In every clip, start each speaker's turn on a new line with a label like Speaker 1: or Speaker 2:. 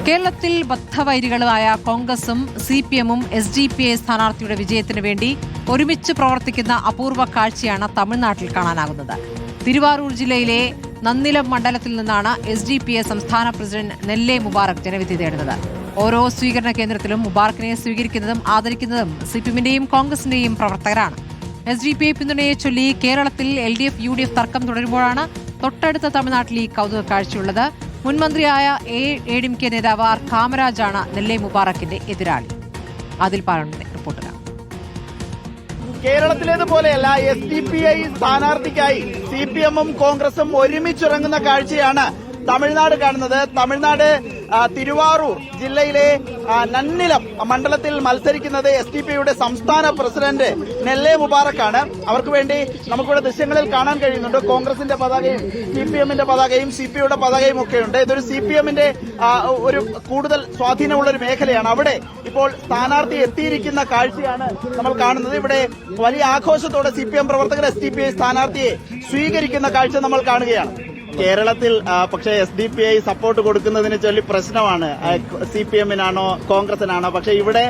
Speaker 1: കേരളത്തിൽ ബദ്ധവൈരികളായ കോൺഗ്രസും സിപിഎമ്മും SDPI സ്ഥാനാർത്ഥിയുടെ വിജയത്തിനു വേണ്ടി ഒരുമിച്ച് പ്രവർത്തിക്കുന്ന അപൂർവ കാഴ്ചയാണ് തമിഴ്നാട്ടിൽ കാണാനാകുന്നത്. തിരുവാരൂർ ജില്ലയിലെ നന്നിലം മണ്ഡലത്തിൽ നിന്നാണ് SDPI സംസ്ഥാന പ്രസിഡന്റ് നെല്ലെ മുബാറക് ജനവിധി തേടുന്നത്. ഓരോ സ്വീകരണ കേന്ദ്രത്തിലും മുബാറക്കിനെ സ്വീകരിക്കുന്നതും ആദരിക്കുന്നതും സിപിഎമ്മിന്റെയും കോൺഗ്രസിന്റെയും പ്രവർത്തകരാണ്. SDPI പിന്തുണയെ ചൊല്ലി കേരളത്തിൽ LDF UDF തർക്കം തുടരുമ്പോഴാണ് തൊട്ടടുത്ത തമിഴ്നാട്ടിൽ ഈ കൗതുക കാഴ്ചയുള്ളത്. മുൻമന്ത്രിയായ ADMK നേതാവ് ആർ കാമരാജാണ് നെല്ലെ മുബാറക്കിന്റെ എതിരാളി. അതിൽ പാലന്റെ റിപ്പോർട്ടിലാണ്.
Speaker 2: കേരളത്തിലേതുപോലെയല്ല SDPI സ്ഥാനാർത്ഥിക്കായി CPM-ഉം കോൺഗ്രസും ഒരുമിച്ചിറങ്ങുന്ന കാഴ്ചയാണ് തമിഴ്നാട് കാണുന്നത്. തമിഴ്നാട് തിരുവാരൂർ ജില്ലയിലെ നന്നിലം മണ്ഡലത്തിൽ മത്സരിക്കുന്നത് SDPIയുടെ സംസ്ഥാന പ്രസിഡന്റ് നെല്ലെ മുബാറക്കാണ്. അവർക്ക് വേണ്ടി നമുക്കിവിടെ ദൃശ്യങ്ങളിൽ കാണാൻ കഴിയുന്നുണ്ട്. കോൺഗ്രസിന്റെ പതാകയും CPM-ന്റെ പതാകയും CPIയുടെ പതാകയും ഒക്കെയുണ്ട്. ഇതൊരു CPM-ന്റെ ഒരു കൂടുതൽ സ്വാധീനമുള്ള ഒരു മേഖലയാണ്. അവിടെ ഇപ്പോൾ സ്ഥാനാർത്ഥി എത്തിയിരിക്കുന്ന കാഴ്ചയാണ് നമ്മൾ കാണുന്നത്. ഇവിടെ വലിയ ആഘോഷത്തോടെ CPM പ്രവർത്തകർ SDPI സ്ഥാനാർത്ഥിയെ സ്വീകരിക്കുന്ന കാഴ്ച നമ്മൾ കാണുകയാണ്. കേരളത്തിൽ പക്ഷേ SDPI സപ്പോർട്ട് കൊടുക്കുന്നതിന് ചൊല്ലി പ്രശ്നമാണ്. CPM-നാണോ കോൺഗ്രസിനാണോ? പക്ഷെ ഇവിടെ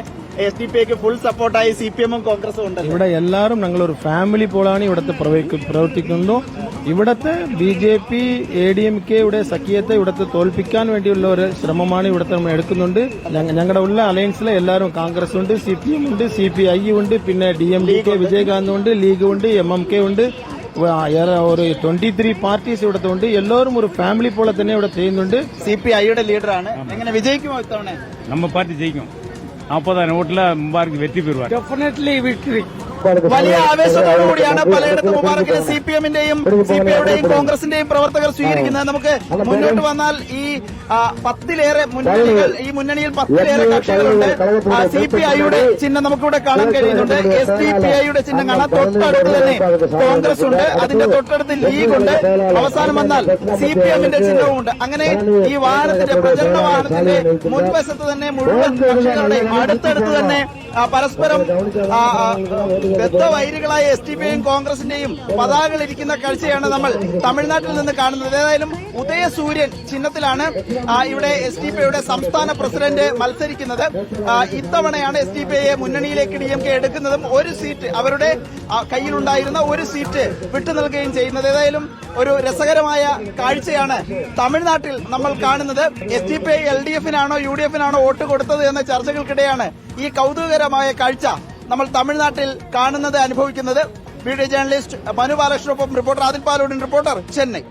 Speaker 2: SDPIക്ക് ഫുൾ സപ്പോർട്ടായി CPM-ഉം കോൺഗ്രസും ഉണ്ട്.
Speaker 3: ഇവിടെ എല്ലാവരും ഞങ്ങളൊരു ഫാമിലി പോലാണ് ഇവിടുത്തെ പ്രവർത്തിക്കുന്നു. ഇവിടുത്തെ BJP ADMK-യുടെ സഖ്യത്തെ ഇവിടുത്തെ തോൽപ്പിക്കാൻ വേണ്ടിയുള്ള ഒരു ശ്രമമാണ് ഇവിടുത്തെ നമ്മൾ എടുക്കുന്നുണ്ട്. ഞങ്ങളുടെ ഉള്ള അലയൻസിലെ എല്ലാവരും കോൺഗ്രസ് ഉണ്ട്, CPM ഉണ്ട്, CPI ഉണ്ട്, പിന്നെ DMDK വിജയകാന്ത് ഉണ്ട്, ലീഗ് ഉണ്ട്, MMK ഉണ്ട്. ഒരു 23 പാർട്ടീസ് ഇവിടുത്തെ ഉണ്ട്. എല്ലാവരും ഒരു ഫാമിലി പോലെ തന്നെ ഇവിടെ ചെയ്യുന്നുണ്ട്.
Speaker 2: CPI-യുടെ ലീഡറാണ്. എങ്ങനെ വിജയിക്കുമോ ഇത്തവണ?
Speaker 4: நம்ம பார்ட்டி ஜெயிக்கும். 40,000 ஓட்டுல முபாரக் வெற்றி பெறுவார்.
Speaker 3: Definitely victory.
Speaker 2: വലിയ ആവേശത്തോടുകൂടിയാണ് പലയിടത്തും മുബാറക്കിനെ CPM-ന്റെയും CPI-യുടെയും കോൺഗ്രസിന്റെയും പ്രവർത്തകർ സ്വീകരിക്കുന്നത്. നമുക്ക് മുന്നോട്ട് വന്നാൽ ഈ 10-ലേറെ മുന്നണികൾ, ഈ മുന്നണിയിൽ 10-ലേറെ കക്ഷികളുണ്ട്. CPI-യുടെ ചിഹ്നം നമുക്കിവിടെ കാണാൻ കഴിയുന്നുണ്ട്. SDPI-യുടെ ചിഹ്നം കാണാം. തൊട്ടടുത്ത് തന്നെ കോൺഗ്രസ് ഉണ്ട്, അതിന്റെ തൊട്ടടുത്ത് ലീഗ് ഉണ്ട്. അവസാനം വന്നാൽ CPM-ന്റെ ചിഹ്നവുമുണ്ട്. അങ്ങനെ ഈ വാഹനത്തിന്റെ പ്രചരണ വാഹനത്തിന്റെ മുൻവശത്ത് തന്നെ മുഴുവൻ കക്ഷികളുടെയും അടുത്തടുത്ത് തന്നെ പരസ്പരം ബദ്ധവൈരികളായ SDPI-യും കോൺഗ്രസിന്റെയും പതാകകൾ ഇരിക്കുന്ന കാഴ്ചയാണ് നമ്മൾ തമിഴ്നാട്ടിൽ നിന്ന് കാണുന്നത്. ഏതായാലും ഉദയസൂര്യൻ ചിഹ്നത്തിലാണ് ഇവിടെ SDPI-യുടെ സംസ്ഥാന പ്രസിഡന്റ് മത്സരിക്കുന്നത്. ഇത്തവണയാണ് SDPI-യെ മുന്നണിയിലേക്ക് DMK എടുക്കുന്നതും ഒരു സീറ്റ്, അവരുടെ കയ്യിലുണ്ടായിരുന്ന ഒരു സീറ്റ് വിട്ടു നൽകുകയും ചെയ്യുന്നത്. ഏതായാലും ഒരു രസകരമായ കാഴ്ചയാണ് തമിഴ്നാട്ടിൽ നമ്മൾ കാണുന്നത്. SDPI LDF-നാണോ UDF-നാണോ വോട്ട് കൊടുത്തത് എന്ന ചർച്ചകൾക്കിടെയാണ് ഈ കൗതുകകരമായ കാഴ്ച നമ്മൾ തമിഴ്നാട്ടിൽ കാണുന്നത്, അനുഭവിക്കുന്നത്. വീഡിയോ ജേർണലിസ്റ്റ് മനു ബാലകൃഷ്ണനൊപ്പം റിപ്പോർട്ടർ ആദിൽ പാലോടിൻ, റിപ്പോർട്ടർ, ചെന്നൈ.